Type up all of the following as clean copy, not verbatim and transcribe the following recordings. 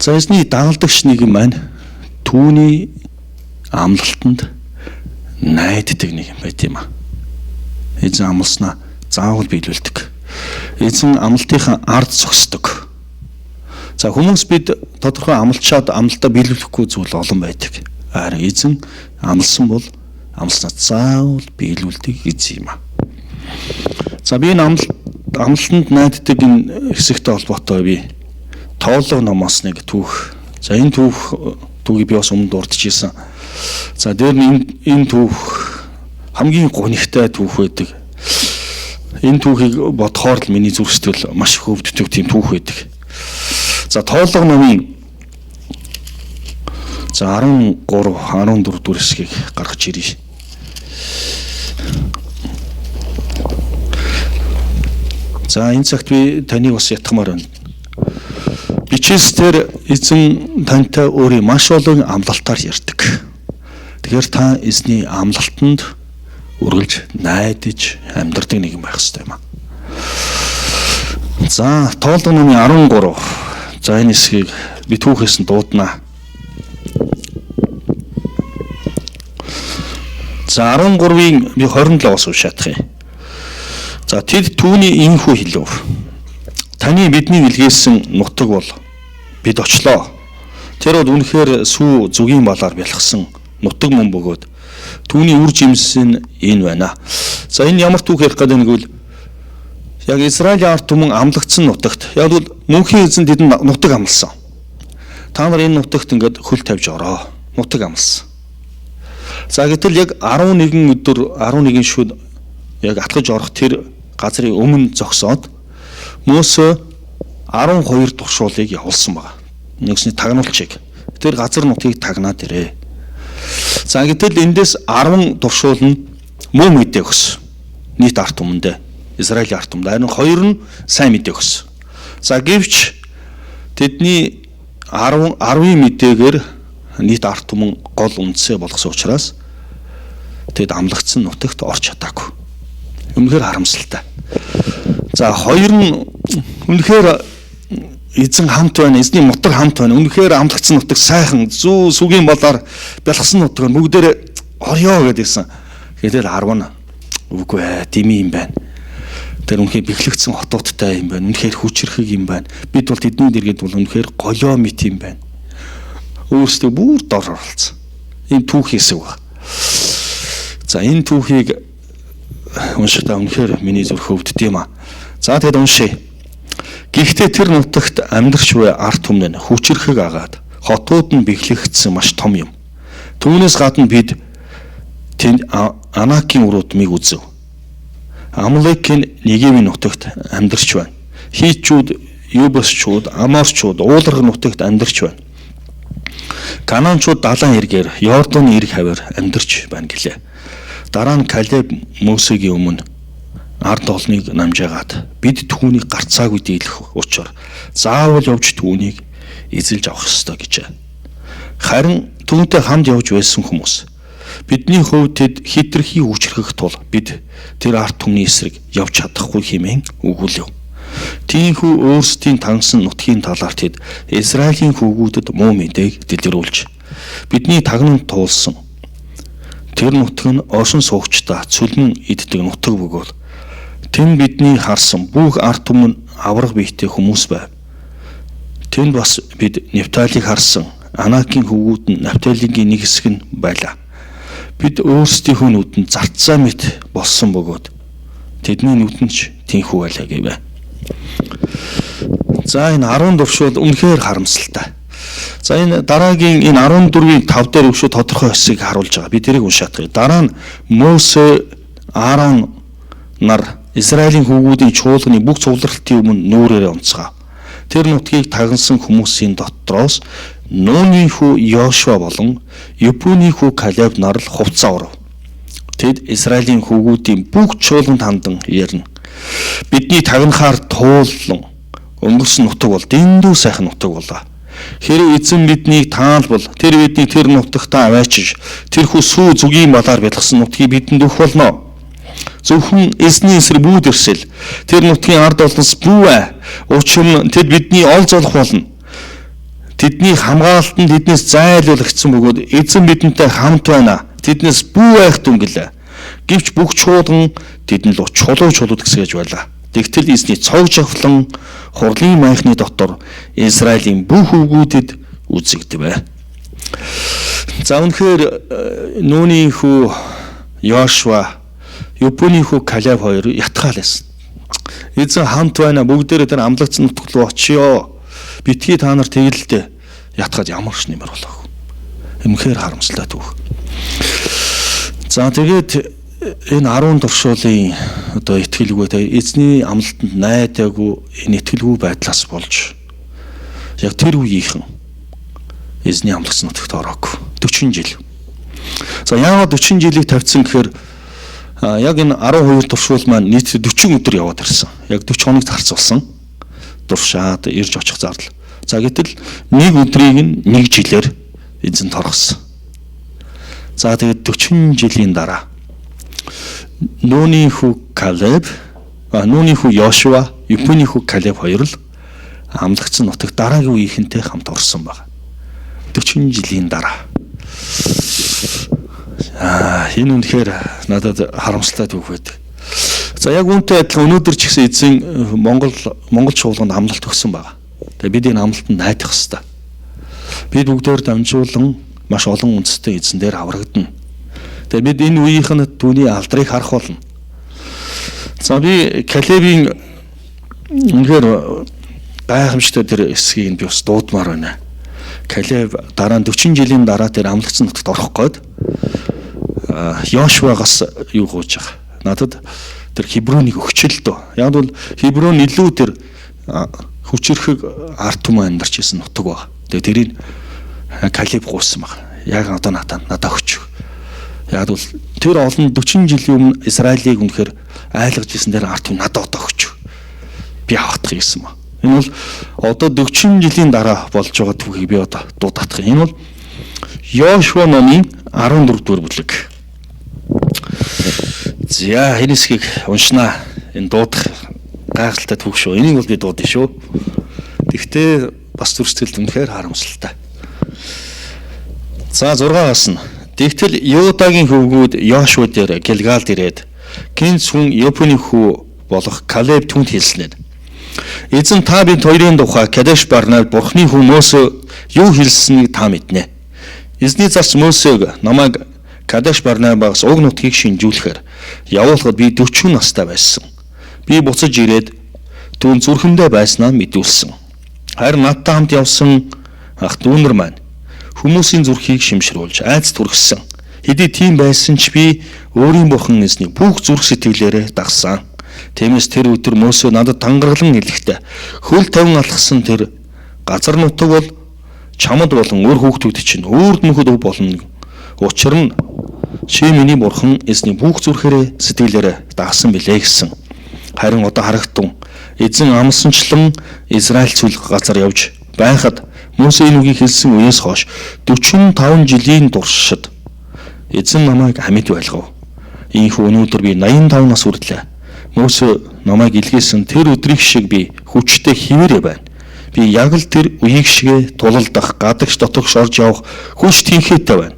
За эзний дагалдагч нэгэн маань түүний амлалтанд найддаг нэг юм байт юм а. Эзэн амласнаа заавал биелүүлдэг. Эзэн амлалтынхаа ард зогсдог. За хүмүүс бид тодорхой амлалтаа биелүүлэхгүй зүйл олон байдаг. Харин эзэн амласан бол амласнаа заавал биелүүлдэг эзэн юм а. За би энэ амлалтанд найддаг энэ хэсэгтэй холбоотой би тооллого номоос нэг түүх. За энэ түүхийг би бас өмнө дурдчихсан. За дээр нь энэ түүх хамгийн гонигтай түүх байдаг. Энэ түүхийг бодохоор л миний зүрх сэтгэл маш их өвддөг тийм түүх байдаг. За тооллого номын 13 14 дэх хэсгийг гаргаж ирье. За энэ цагт би таныг бас ятгамаар байна. Бичээсээр эзэн тантай өөрийн маш олон амлалтаар ярьдаг. Тэгэхээр та эзний амлалтанд үргэлж найдаж амьдардаг нэг юм байх хэрэгтэй юм аа. За тооллого номын 13. За энэ хэсгийг би түүхээс нь дуудана. За 13-ийн би 27-оос уншаадах юм. За тэд түүний ийхүү хэлв. Таны бидний илгээсэн нутаг бол бид очлоо. Тэр бол үнэхээр сүү зүгийн балаар бэлгсэн нутаг мөн бөгөөд түүний үр жимс нь энэ байна. За энэ ямар түүх ярих гэдэг нэг үл яг Израилийн ард түмэн амлагдсан нутагт яг бол мөнхийн эзэн тэдэнд нутаг амласан. Та нар энэ нутагт ингээд хөл тавьж ороо. Нутаг амласан. За гэтэл яг 11 өдөр 11 шүд яг атгаж орох тэр газрын өмнө зогсоод Мөсө 12 туршуулыг явуулсан байна. Нэгсний тагнуулчийг. Тэр газар нутгийг тагнаад ирээ. За гэтэл эндээс 10 туршуул нь муу мэдээ өгсөн. Нийт ард түмэндээ Израилийн ард түмэнд харин 2 нь сайн мэдээ өгсөн. За гэвч тэдний 10 мэдээгээр нийт ард түмэн гол үндсээ болгосон учраас тэд амлагдсан нутагт орч чадаагүй. Үнэхээр харамсалтай. За 2 нь үнэхээр эзэн хамт байна, эзний нутаг хамт байна. Үнэхээр амлагдсан нутаг сайхан зүү сүгийн болоор бэлгсэн нутаг бүгдээр орё гэдээсэн. Гэтэл 10 нь үгүй ээ, дими юм байна. Тэр үнэхээр бэхлэгдсэн хотуудтай юм байна. Үнэхээр хүчрхэг юм байна. Бид бол тэдний дэргэд бол үнэхээр голио мэт юм байна. Өөрсдөө бүр дор оролцсон. Энэ түүх хэсэг ба. За энэ түүхийг уншихтаа үнэхээр миний зүрх өвддөг юм а. За тэгэд уншъя. Гэхдээ тэр нутагт амьдарч буй ард түмэн хүчрхэг агаад хотууд нь бэхлэгдсэн маш том юм. Түүнээс гадна бид тэнд Анакийн уруудмыг үзв. Амлекийн Негевийн нутагт амьдарч байна. Хийчүүд, Юбасчууд, Аморчууд ууларх нутагт амьдарч байна. Канаанчууд далайн эргээр Йордоны эрг хавар амьдарч байна гэлээ. Дараа нь Калеб Мөсегийн өмнө ард олныг намжаагаад бид түүнийг гарцаагүй дийлэх учраа заавал явж түүнийг эзэлж авах ёстой гэжээ. Харин түүнтэй хамт явж байсан хүмүүс бидний хувьд тэд хитрхи хүчрхэх тул бид тэр ард түмний эсрэг явж чадахгүй хэмээн өгүүлв. Тийхүү өөрсдийн тангсан нутгийн талаар тэд Израилийн хүүгүүдэд муу мэдээг дэлгэрүүлж бидний тагнанд туулсан. Тэр нутаг нь оршин суугчдаа цөлмөн иддэг нутаг бөгөөд тэнд бидний харсан бүх ард түмэн авраг биетэй хүмүүс байв. Тэнд бас бид Нефталийг харсан. Анакийн хүүгүүд нь Нефталигийн нэг хэсэг нь байлаа. Бид өөрсдийнхөө нүдэнд зарцаа мэт болсон бөгөөд тэдний нүдэнд ч тийхүү байлаа гэвэ. За энэ 10 төвшөл үнэхээр харамсалтай. За энэ дараагийн энэ 14-ийн 5 дээр өгшөө тодорхой хэсгийг харуулж байгаа. Би тэрийг уншаадах. Дараа нь Мөсө, Аарон нар Израилийн хүүгүүдийн чуулганы бүх цугларалтын өмнө нүрээрээ онцгав. Тэр нутгийг тагнасан хүмүүсийн дотроос Нууны хүү Йошуа болон Юпүний хүү Калеб нар л хувцас оров. Тэд Израилийн хүүгүүдийн бүх чуулганд хандан ярина. Бидний тагнахаар туулан өнгөрсөн нутаг бол дэндүү сайхан нутаг боллоо. Хэрэв эзэн биднийг таалбал тэр бидний тэр нутагтаа аваачиж тэрхүү сүү зүгийн балаар бэлгсэн нутгийг бидэнд өгөх болно. Зөвхөн эзний эсрэг бүүд ирсэл тэр нутгийн ард олонс бүү. Учир нь тэд бидний ол золох болно. Тэдний хамгаалтанд тэднээс зайлуулагдсан бөгөөд эзэн бидэнтэй хамт байна. Тэднээс бүү айх дүнгэлээ. Гэвч бүх чуулган тэдэнд л чулуу гэсгэж байлаа. Тэгтэл эзний цог жавхлан хурлын майхны дотор Израилийн бүх өвгүүдэд үзэгдэв. За үнэхээр Нүүний хүү Йошуа, Юпуны хүү Калеб хоёр ятгаал байсан. Эзэн хамт байна. Бүгдээрээ тэр амлагдсан нутагт руу очиё. Битгий та нар тэгэлдээ ятгаад ямар ч нэмэр болов. Үнэхээр харамсалтай түүх. За тэгээд энэ 10 туршуулын одоо итгэлгүй эзний амлалтанд найдаагүй энэ итгэлгүй байдлаас болж яг тэр үеийнхэн эзний амлагдсан нутагт ороогүй 40 жил. За яагаад 40 жилийг тавьсан гэхээр яг энэ 12 туршуул маань нийт 40 өдөр яваад ирсэн. Яг 40 хоног зарцуулсан. Дуршаад ирж очих зардал. За гэтэл нэг өдрийг нь нэг жилээр эзэн торгосон. За тэгээд 40 жилийн дараа Нүүний хүү Калеб, Нүүний хүү Йошуа, Юпуны хүү Калеб хоёр л амлагдсан нутагт дараагийн үеийнхэнтэй хамт орсон байна. 40 жилийн дараа. Энэ үнэхээр надад харамсалтай түүх байдаг. За яг үүнтэй адилхан өнөөдөр ч гэсэн эзэн Монгол чуулганд амлалт өгсөн байна. Тэгээ бид энэ амлалтанд найдах хэрэгтэй. Бид бүгдээр дамжуулан маш олон үндэстэй эзэн дээр аврагдана. Тэгээ бид энэ үеийнхэн түүний алдрыг харах болно. За би Калебийн үнэхээр гайхамшигтай тэр эсгийг би бас дуудмаар байна. Калеб дараа нь 40 жилийн дараа тэр амлагдсан нутагт орох гээд Йошуагаас юу гооч байгаа. Надад тэр Хеброныг өгчл дөө. Яг бол Хеброн илүү тэр хүчрхэг арт түмэн амьдарч исэн нутаг баг. Тэгээ тэрийг Калеб гуйсан баг. Яг одоо надад өгч. Яг бол тэр олон 40 жилийн өмнө Израилийг үнэхээр айлгаж исэн тэр арт түмэн надад одоо өгч. Би авахдах гэсэн ба. Энэ бол одоо 40 жилийн дараа болж байгаа түүхийг би одоо дуудах юм. Энэ бол Йошуа номын 14 дугаар бүлэг. За энэ хэсгийг уншнаа. Энэ дуудах гайхалтай түүх шүү. Энийг бол би дуудъя шүү. Тэгвэл бас зүрхсэтгэлд үнэхээр харамсалтай. За 6-аас нь тэгтэл Юудагийн хөвгүүд Йошуа дээр Гэлгалд ирээд гинц хүн Юпуны хүү болох Калеб түнд хэлснээр эзэн та бид хоёрын тухай Кадеш Барнад Бурхны хүү Мөсө юу хэлсэнийг та мэднэ. Эзний зарц Мөсөг намайг Кадеш Барнабаас уг нутгийг шинжүүлэхээр явуулахад би 40 настай байсан. Би буцаж ирээд түүн зүрхэндээ байснаа мэдүүлсэн. Харин надтай хамт явсан ах дүүнэр маань хүмүүсийн зүрхийг шимшрүүлж айц түргсэн. Хэдий тийм байсан ч би өөрийн бурхан эзнийг бүх зүрх сэтгэлээрээ дагсан. Тиймээс тэр өдөр Мөсө надад тангаргалан хэлэхдээ хөл тавин алхсан тэр газар нутаг бол чамд болон өөр хүүхдүүд чинь үрд мөхөд өв болно. Учир нь чи миний бурхан эзний бүх зүрхээрээ сэтгэлээрээ дагсан билээ гэсэн. Харин одоо харагдтун эзэн амсанчлан Израиль цүлх газар явж байхад Мөсө энэ үгийг хэлсэн үеэс хойш 45 жилийн туршид эзэн намайг амьд байлгав. Ийхүү өнөөдөр би 85 нас хүрдлээ. Мөсө намайг илгээсэн тэр өдрийг шиг би хүчтэй хിവэрэ байна. Би яг л тэр үеийг шигэ тулалдах, гадагш дотогш орж явах хүч тэнхээтэй байна.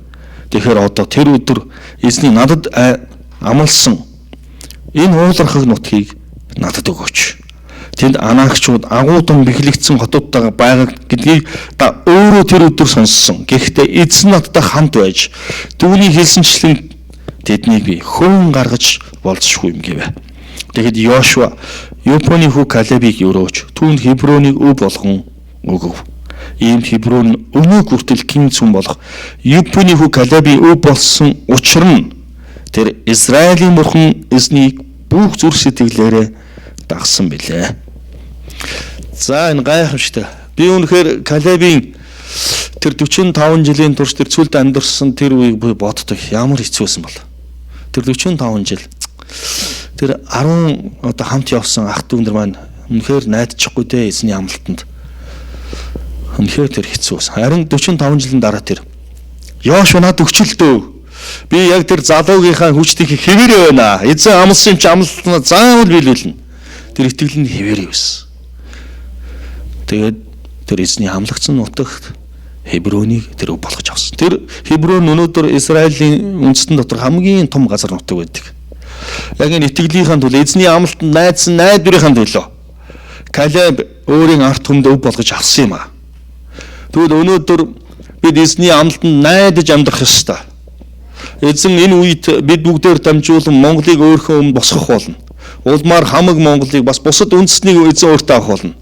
Тэгэхээр одоо тэр өдөр эзний надад амласан энэ уулархаг нутгийг надад өгөөч. Тэнд анаагчууд агуутан бэхлэгдсэн хотуудтайгаа байгаа гэдгийг та өөрөө тэр өдөр сонссон. Гэхдээ эзэн надтай хамт байж түүний хэлсэнчлэн тэднийг би хөөн гаргаж болцсохгүй юм гэвэ. Тэгэхэд Йошуа Юпуны хүү Калебийг өрөөж түүнд Хеброныг өв болгон өгөв. Ийм Хеброн өнөө хүртэл гинц хүн болох Юпуны хүү Калебийн өв болсон учир нь тэр Израилийн бурхан эзнийг бүх зүрх сэтгэлээрээ дагсан билээ. За энэ гайхамшигтай. Би үнэхээр Калебийн тэр 45 жилийн турш тэр цүлд амьдарсан тэр үеийг боддог. Ямар хэцүүсэн бол. Тэр 45 жил тэр 10 одоо хамт явсан ах дүүнэр маань үнэхээр найдчихгүй дээ эзний амлалтанд. Үнэхээр тэр хэцүүсэн. Харин 45 жилийн дараа тэр Йошуа над өгчлөлтөө. Би яг тэр залуугийнхаа хүчтийг хэвээрээ байна. Эзэн амлсан ч амлалтнаа заавал биелүүлнэ. Тэр итгэл нь хэвээрээ байсан. Тэгээд тэр эзний амлагдсан нутагт Хебронийг тэр өв болгож авсан. Тэр Хеброн өнөөдөр Израилийн үндэстэн дотор хамгийн том газар нутаг байдаг. Яг энэ итгэлийнхаа төлөө эзний амлалтанд найдсан найдварынхаа төлөө Калеб өөрийн ард түмэнд өв болгож авсан юм аа. Тэгвэл өнөөдөр бид эзний амлалтанд найдаж амьдрах ёстой. Эзэн энэ үед бид бүгдээр дамжуулан Монголыг өөрийнхөө өмнө босгох болно. Улмаар хамаг Монголыг бас бусад үндэстнийг эзэн өөртөө авах болно.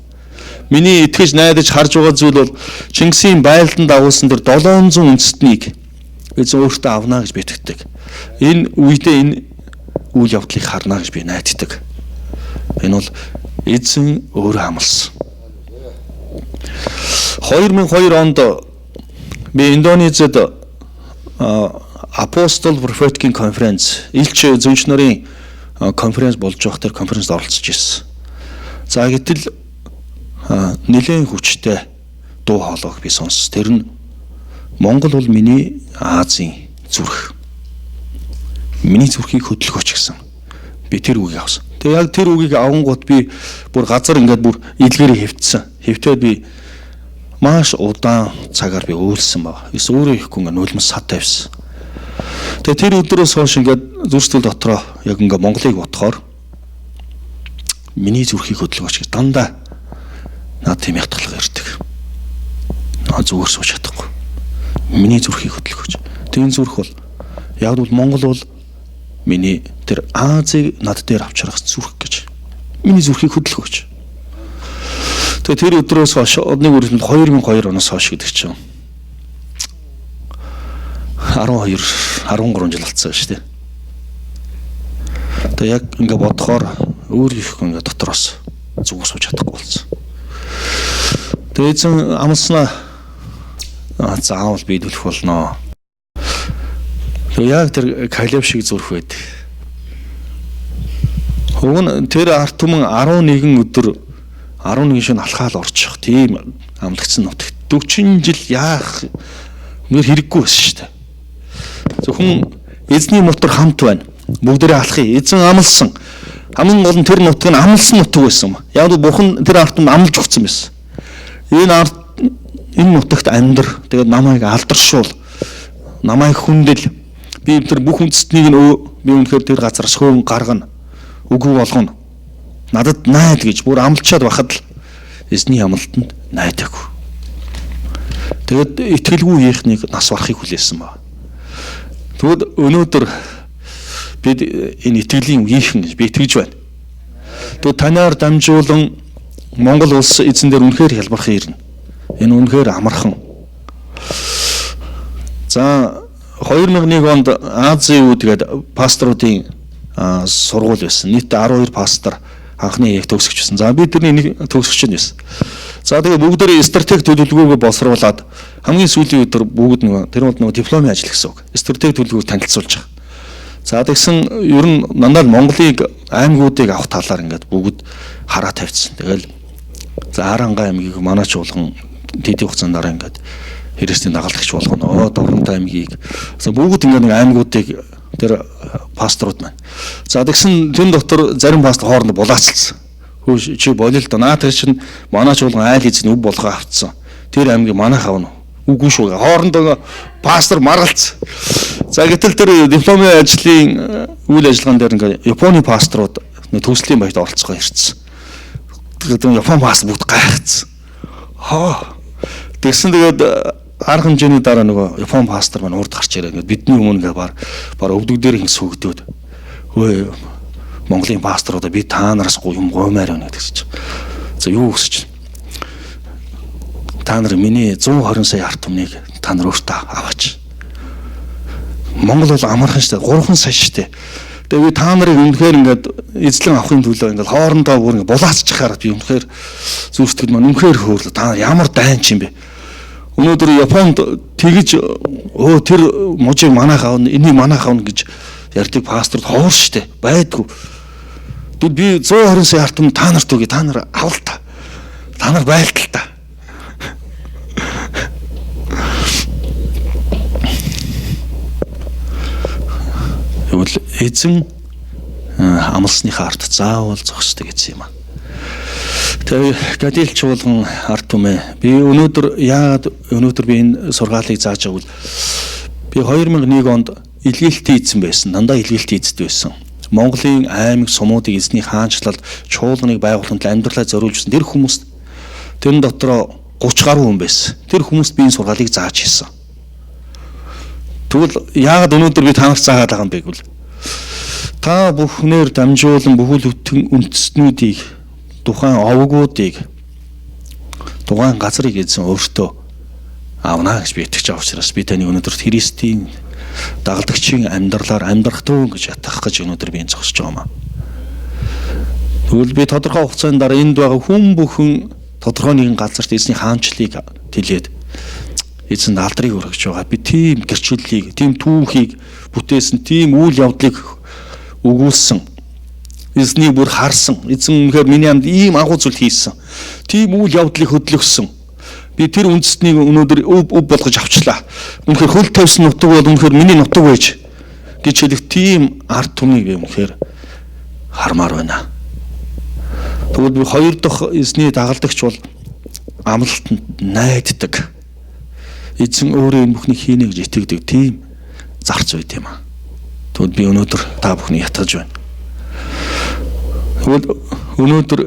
Миний итгэж найдаж харж байгаа зүйл бол Чингисийн байлдан дагуулсан тэр 700 үндэстнийг эзэн өөртөө авна гэж би итгэдэг. Энэ үедээ энэ үйл явдлыг харна гэж би найддаг. Энэ бол эзэн өөрөө амласан. 2002 онд би Индонезид Апостол Пропетикийн конференц, Илч зөвч нарын конференц болж байгаа тэр конференцд оролцож ирсэн. За гэтэл нэлээд хүчтэй дуу хоолойг би сонс. Тэр нь Монгол бол миний Азийн зүрх. Миний зүрхийг хөдөлгөөч гэсэн. Би тэр үгийг авсан. Тэгээ яг тэр үгийг авангууд би бүр газар ингээд бүр илгээрээ хэвтсэн. Хэвтээд би маш удаан цагаар би өөлсөн баг. Эсвэл өөрөө ихгүй ингээд нулимс сад тавьсан. Тэгээ тэр өдрөөс хойш ингээд зүрхсэл дотроо яг ингээд Монголыг бодохоор миний зүрхийг хөдөлгөөч гэж дандаа наад тийм ятгалга ирдэг. Зүгээр сууж чадахгүй. Миний зүрхийг хөдөлгөөч. Тэр зүрх бол яг бол Монгол бол миний тэр Азийг над дээр авчрах зүрх гэж. Миний зүрхийг хөдөлгөөч. Тэгээ тэр өдрөөс хойш одны үрэлтэнд 2002 оноос хойш гэдэг чинь 12 13 жил болсон шүү дээ. Тэгээ яг ингээ бодохоор өөрийнхөө ингээ дотроос зүг сууж чадахгүй болсон. Тэгээ эзэн амлснаа заавал биелүүлэх болноо. Тэгээ яг тэр Калеб шиг зүрх байдаг. Уг нь тэр арт түмэн 11 өдөр 11 шөнө алхаал орчих тийм амлагцсан нутагт 40 жил яах нэр хэрэггүй байсан шүү дээ. Зөвхөн эзний мотор хамт байна. Бүгдээрээ алхъя. Эзэн амлсан. Хамгийн гол нь тэр нутаг нь амлсан нутаг байсан. Яг л бурхан тэр арт түмэнд амлж өгсөн байсан. Энэ нутагт амьдр. Тэгээд намайг алдаршуул. Намайг хүндэл. Би тэр бүх үндэстнийг нь би үнэхээр тэр газараас хөөн гаргана. Үгүй болгоно. Надад найд гэж бүр амлчаад байхад л эзний амлалтанд найдаагүй. Тэгээд итгэлгүй ихнийг нас барахыг хүлээсэн ба. Тэгвэл өнөөдөр бид энэ итгэлийн үеийнхэн гэж би итгэж байна. Тэгвэл танаар дамжуулан Монгол улс эзэн дээр үнэхээр хялбархан ирнэ. Энэ үнэхээр амархан. За 2001 онд Азийн үе тэгээд пасторуудын сургууль байсан. Нийт 12 пастор анхны яг төгсөгч байсан. За би тэрний нэг төгсөгч нь байсан. За тэгээ бүгдээрээ стратеги төлөвлөгөөгөө боловсруулад хамгийн сүүлийн өдөр бүгд тэр бол дипломын ажил гэсэн үг. Стратеги төлөвлөгөөг танилцуулж байгаа. За тэгсэн ер нь дандаа Монголыг аймагуудыг авах талаар ингээд бүгд хараа тавьчихсан. Тэгэл за Харанга аймгийг манаач болгон тэдний хугацаанд дараа ингээд хэрэгслийн дагалдагч болгоно. Дорнтой аймгийг бүгд ингээд нэг аймагуудыг тэр пасторууд маань. За тэгсэн тэн дотор зарим пастор хоорондоо булаацсан. Хөөе чи болил да наа тэр чинь манаач болгон айл эзэн өв болгоо авцсан. Тэр аймгийг манайх авна. Үгүй шүү. Хоорондоо пастор маргалцсан. За гэтэл тэр дипломын ажлын үйл ажиллагаан дээр ингээд Японы пасторууд төгслийн баярт оролцохоо ирсэн. Тэгээд Япон пастор бүгд гайхацсан. Тэгсэн тэгээд арга хэмжээний дараа нөгөө Япон пастор маань урд гарч ирээ. Ингээд бидний өмнө ингээд баг өвдөг дээр ингэ сүгдөөд. Хөөе Монголын пасторуудаа би та нараас юм гомаар байна гэдэг чинь. За юу гэсэж. Та нар миний 120 сая арт түмнийг та нар өөртөө аваач. Монгол бол амархан штэ 3 сая штэ. Тэгээ би та нарыг үнэхээр ингээд эзлэн авахын төлөө ингээд хоорондоо бүр ингээд булаацчих хараад би үнэхээр зүрстгэл маань үнэхээр хөөрлөө. Та нар ямар дайн ч юм бэ? Өнөөдөр Японд тэгж тэр мужийг манайх аавна, энийг манайх аавна гэж ярьдаг пасторд ховор штэ байдгүй. Би 120 сая арт түмэн та нарт үгүй та нар авал та. Та нар байлтал та. Тэгвэл эзэн амлсныхаа арт заавал зогсдог гэсэн юм аа. Тэгээ гадийлч болгон арт арт түмээ. Би өнөөдөр би энэ сургаалыг зааж байгавал би 2001 онд илгээлтийн эзэн байсан. Дандаа илгээлтийн эзэд байсан. Монголын аймаг сумуудыг эзний хаанчлалд чуулганыг байгуулахад амьдралаа зориулжсэн тэр хүмүүс тэрэн дотроо 30 гаруй хүн байсан. Тэр хүмүүст би энэ сургаалыг зааж хийсэн. Тэгвэл яагаад өнөөдөр би танарт заагаад байгаа юм бэ гэвэл та бүхнээр дамжуулан бүхэл бүтэн үндэстнүүдийг тухайн овгуудыг тухайн газрыг эзэн өөртөө авна гэж би итгэж байгаа учраас би таны өнөөдөр Христийн дагалдагчийн амьдралаар амьдрах туу гэж ятгах гэж өнөөдөр би зогсож байгаа юм аа. Тэгвэл би тодорхой хугацааны дараа энд байгаа хүн бүхэн тодорхой нэгэн газарт эзний хаанчлалыг тэлээд эзэнд алдрыг өргөж байгаа. Би тийм гэрчлэлийг, тийм түүхийг бүтээсэн, тийм үйл явдлыг өгүүлсэн. Эзний бүр харсан. Эзэн үнэхээр миний амд ийм агуу зүйл хийсэн. Тийм үйл явдлыг хөдлөсөн. Би тэр үндэстнийг өнөөдөр өв болгож авчлаа. Үнэхээр хөл тавьсан нутаг бол үнэхээр миний нутаг байж гэж хэлэх тийм арт түмнийг би үнэхээр хармаар байна. Тэгвэл би хоёр дахь эзний дагалдагч бол амлалтанд найддаг. Эзэн өөрөө энэ бүхнийг хийнэ гэж итгэдэг тийм зарц байт юм аа. Тэгвэл би өнөөдөр та бүхнийг ятгаж байна. Тэгвэл өнөөдөр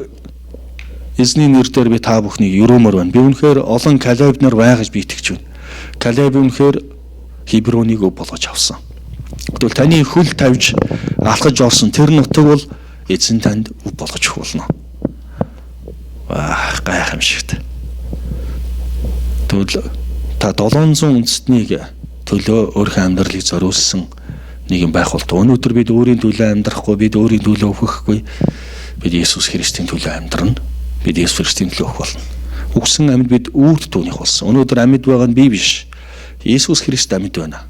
эзний нэрээр би та бүхнийг өрөөмөр байна. Би үнэхээр олон Калеб нар байгаа гэж би итгэж байна. Калеб үнэхээр Хебронийг өв болгож авсан. Тэгвэл таны хөл тавьж алхаж орсон тэр нутаг бол эзэн танд өв болгож өгөх болно. Гайхамшигт. Тэгвэл та 700 үндэстнийг төлөө өөрийнхөө амьдралыг зориулсан нэг юм байх бол өнөөдөр бид өөрийн төлөө амьдрахгүй, бид өөрийн төлөө өвөхгүй, бид Есүс Христийн төлөө амьдрна. Бид Есүс Христийн төлөө өвөх болно. Үгсэн амьд бид үрд түүнийх болсон. Өнөөдөр амьд байгаа нь би биш. Есүс Христ амьд байна.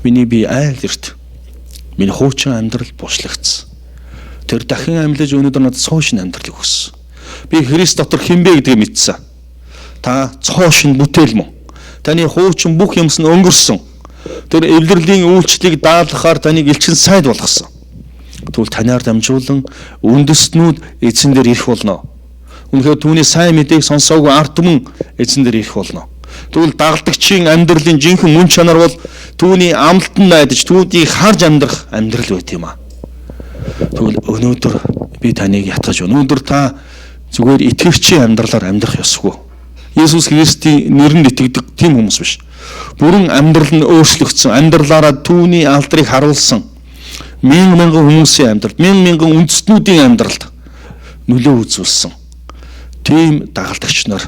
Миний бие айл эрт. Миний хуучин амьдрал бушлагдсан. Тэр дахин амьлаж өнөөдөр надад цоошин амьдралыг өгсөн. Би Христ дотор хинбэ гэдгийг мэдсэн. Та цоошин бүтээл мөн. Таны хуучин бүх юмс нь өнгөрсөн. Тэр эвлэрлийн үйлчлэлийг даалгахаар таныг элчин сайд болгосон. Тэгвэл танаар дамжуулан үндэстнүүд эзэн дээр ирэх болно. Үнэхээр түүний сайн мэдээг сонсоогүй ард түмэн эзэн дээр ирэх болно. Тэгвэл дагалдагчийн амьдралын жинхэнэ мөн чанар бол түүний амлалтанд найдаж түүнийг харж амьдрах амьдрал байт юм аа. Тэгвэл өнөөдөр би таныг ятгаж байна. Өнөөдөр та зүгээр итгэгчийн амьдралаар амьдрах ёсгүй. Есүс Христийн нэрэнд итгэдэг тийм хүмүүс биш. Бүрэн амьдрал нь өөрчлөгдсөн. Амьдралаараа түүний алдрыг харуулсан. Мянган хүмүүсийн амьдралд, мянган үндэстнүүдийн амьдралд нөлөө үзүүлсэн. Тийм дагалдагч нар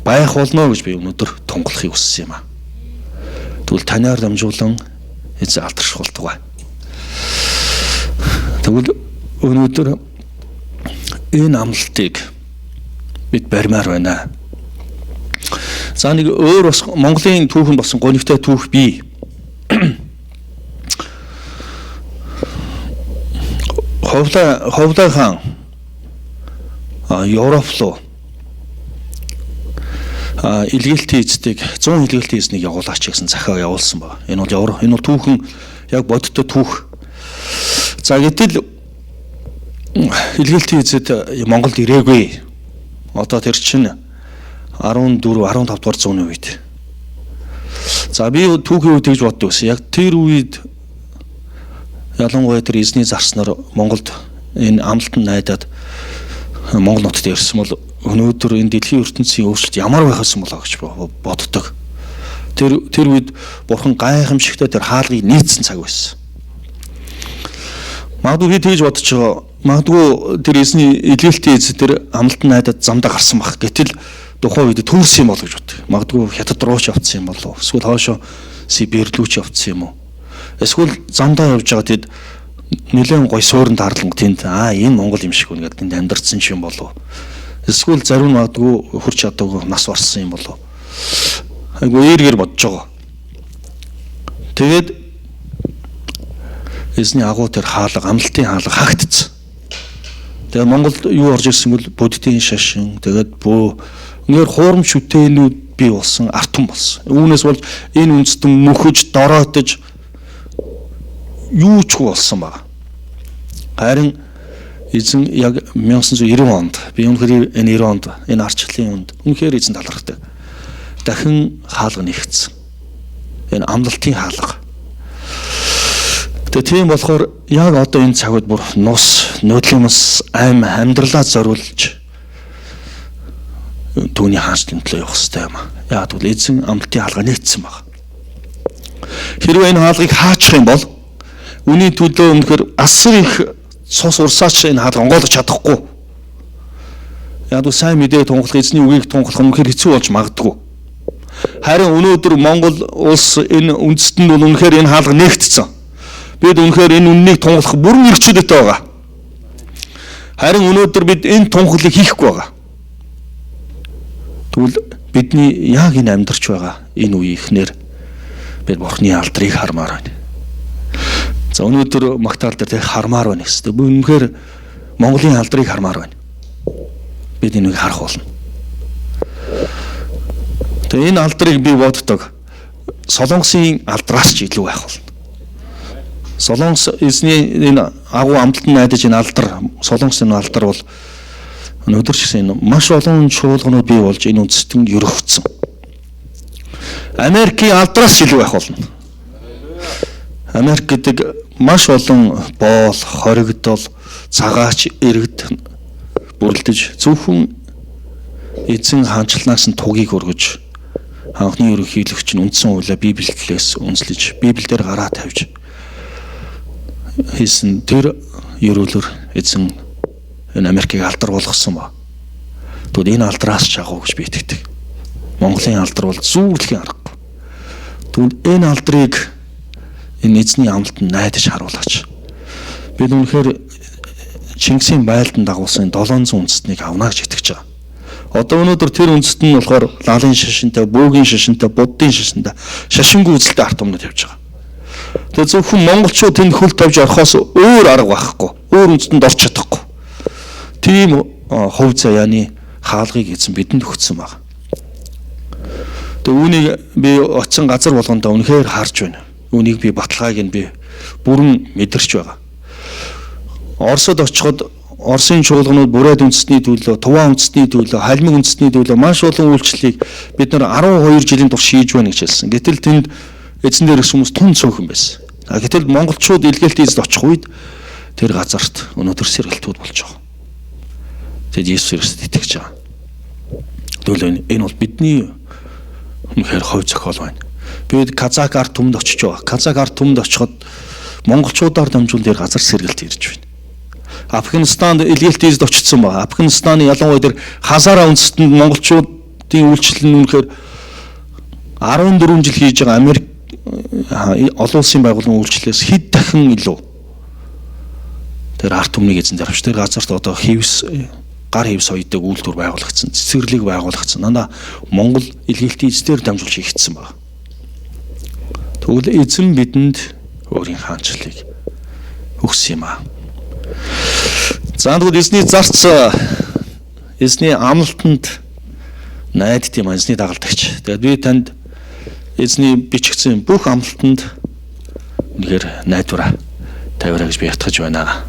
байх болно гэж би өнөөдөр тунгалахыг хүссэн юм аа. Тэгвэл танаар дамжуулан эзэн алдарших болтугай. Тэгвэл өнөөдөр энэ амлалтыг бид баримаар байна. За нэг өөр бас Монголын түүхэнд болсон гонигтай түүх бий. Ховлай хаан Европ руу илгээлтийн эздэг 100 илгээлтийн эзнийг явуулаач гэсэн захиа явуулсан байна. Энэ бол түүхэн яг бодиттой түүх. За гэтэл илгээлтийн эзэд Монголд ирээгүй. Одоо тэр чинь 14 15 дугаар зууны үед. За би түүхийн үед гэж боддог байсан. Яг тэр үед ялангуяа тэр эзний зарснаар Монголд энэ амлалтанд найдаад Монгол нутагт ирсэн бол өнөөдөр энэ дэлхийн ертөнцийн өөрчлөлт ямар байх вэ болоо гэж боддог. Тэр үед бурхан гайхамшигтай тэр хаалгыг нийцсэн цаг байсан. Магадгүй би тэгж бодож байгаа. Магадгүй тэр эзний илгээлтийн эзэд тэр амлалтанд найдаад замдаа гарсан баг. Гэтэл тухайн үед төрсөн юм бол гэж боддог. Магадгүй хятад руу ч явцсан юм болов. Эсвэл хоошоо Сибирь рүү ч явцсан юм уу? Эсвэл замдаа явж байгаа тэд нэлээд гой суурин тарлан тэнд энэ Монгол юм шиг үнгээд тэнд амьдарсан юм болов. Эсвэл зарим магадгүй хурч чадаагүй нас барсан юм болов. Айгу eerгээр бодож байгаа. Тэгээд эзний агуу тэр хаалга, амлалтын хаалга хаагтцсан. Тэгээд Монголд юу орж ирсэн бол буддийн шашин, тэгээд нэр хуурамч шүтээнүүд бий болсон, артун болсон. Үүнээс болж энэ үндэстэн мөхөж, дороотож юу ч болсон баг. Харин эзэн яг 1990 онд би үнэхээр энэ 90 онд энэ арчлалын үнд үнэхээр эзэн талархдаг. Дахин хаалга нэгтсэн. Энэ амлалтын хаалга. Тэгээ тийм болохоор яг одоо энэ цагууд бүр нус, нөдлөмс, ам амьдралаа зориулж түүний хаанчлалын төлөө явах хэрэгтэй юм аа. Яг бол эзэн амлалтын хаалга нэгтсэн баг. Хэрвээ энэ хаалгыг хаачих юм бол үний төлөө үнэхээр асар их цус урсаач энэ хаалга онгойлгож чадахгүй. Яг бол сайн мэдээ тунгалах, эзний үгийг тунгалах үнэхээр хэцүү болж магадгүй. Харин өнөөдөр Монгол улс энэ үндэстэнд бол үнэхээр энэ хаалга нэгтсэн. Бид үнэхээр энэ үннийг тунгалах бүрэн эрхчлөлттэй байгаа. Харин өнөөдөр бид энэ тунхаглыг хийхгүй байгаа. Тэгвэл бидний яг энэ амьдарч байгаа энэ үе ихнэр бид Бурхны алдрыг хармаар байна. За өнөөдөр магтаал дээр тэг хармаар байна гэсэн. Би үнэхээр Монголын алдрыг хармаар байна. Бид энийг харах болно. Тэгээ энэ алдрыг би боддог. Солонгосын алдраас ч илүү байх болно. Солонгос эзний энэ агуу амлалтанд найдаж энэ алдар, Солонгосын алдар бол өнөөдөр ч гэсэн маш олон чуулганууд бий болж энэ үндэстэнд өргөгдсөн. Америкийн алдраас илүү байх болно. Америк гэдэг маш олон боол, хоригдол, цагаач, иргэд бүрлдэж зөвхөн эзэн хаанчлалнаас нь тугийг өргөж анхны ерөнхийлөгч нь үндсэн хуулиа Библиэс үнслэж, Библиэлд гараа тавьж хийсэн тэр ерөөлөөр эзэн энэ Америкийг алдар болгосон ба. Тэгвэл энэ алдраас ч агуу гэж би итгэдэг. Монголын алдар бол зүүрлэхийн аргагүй. Тэгвэл энэ алдрыг энэ эзний амлалтанд найдаж харуулаач. Бид үнэхээр Чингисийн байлдан дагуулсан 700 үндэстнийг авна гэж итгэж байгаа. Одоо өнөөдөр тэр үндэст нь болохоор лалын шашинтай, бөөгийн шашинтай, буддын шашинтай, шашингүй үзэлтэй арт өмнөд явж байгаа. Тэгээ зөвхөн монголчууд тэнд хөл тавьж орохоос өөр арга байхгүй, өөр үндэстэнд орч чадахгүй. Тийм хувь заяаны хаалгыг эзэн бидэнд өгсөн байна. Тэгээ үүнийг би очисон газар болгондоо үнэхээр харж байна. Үүнийг би баталгааг нь би бүрэн мэдэрч байгаа. Оросод очиход Оросын чуулганууд Бурайд үндэстний төлөө, Туваа үндэстний төлөө, Халмиг үндэстний төлөө маш олон үйлчлэлийг бид нар 12 жилийн турш хийж байна гэж хэлсэн. Гэтэл тэнд эзэн дээрс хүмүүс тун цөөхөн байсан. Гэтэл монголчууд илгээлт эзэд очих үед тэр газарт өнөөдөр сэргэлтүүд болж байгаа. Тэгэд Есүс Христэд итгэж байгаа. Тэгвэл энэ бол бидний үнэхээр хувь зохиол байна. Бид Казак арт түмэнд очиж байгаа. Казак арт түмэнд очиход монголчуудаар дамжуул дээр газар сэргэлт ирж байна. Афганистанд илгээлт эзэд очсон байна. Афганистаны ялангуяа тэр Хазара үндэстэнд монголчуудын үйлчлэл нь үнэхээр 14 жил хийж байгаа Америк олон улсын байгууллагын үйлчлэлээс хэд дахин илүү тэр арт түмнийг эзэн дээр авч тэр газарт одоо хевс гар хевс хоёрдаг үйлдвэр байгуулагдсан, цэцэрлэг байгуулагдсан. Дандаа Монгол илгээлтийн эзээр дамжуулж хийгдсэн байна. Тэгвэл эзэн бидэнд өөрийн хаанчлалыг өгсөн юм аа. За тэгвэл эзний зарц, эзний амлалтанд найдд юм эзний дагалдагч. Тэгээд би танд эзний бичигдсэн бүх амлалтанд үнэхээр найдвараа тавиараа гэж би ятгахж байна.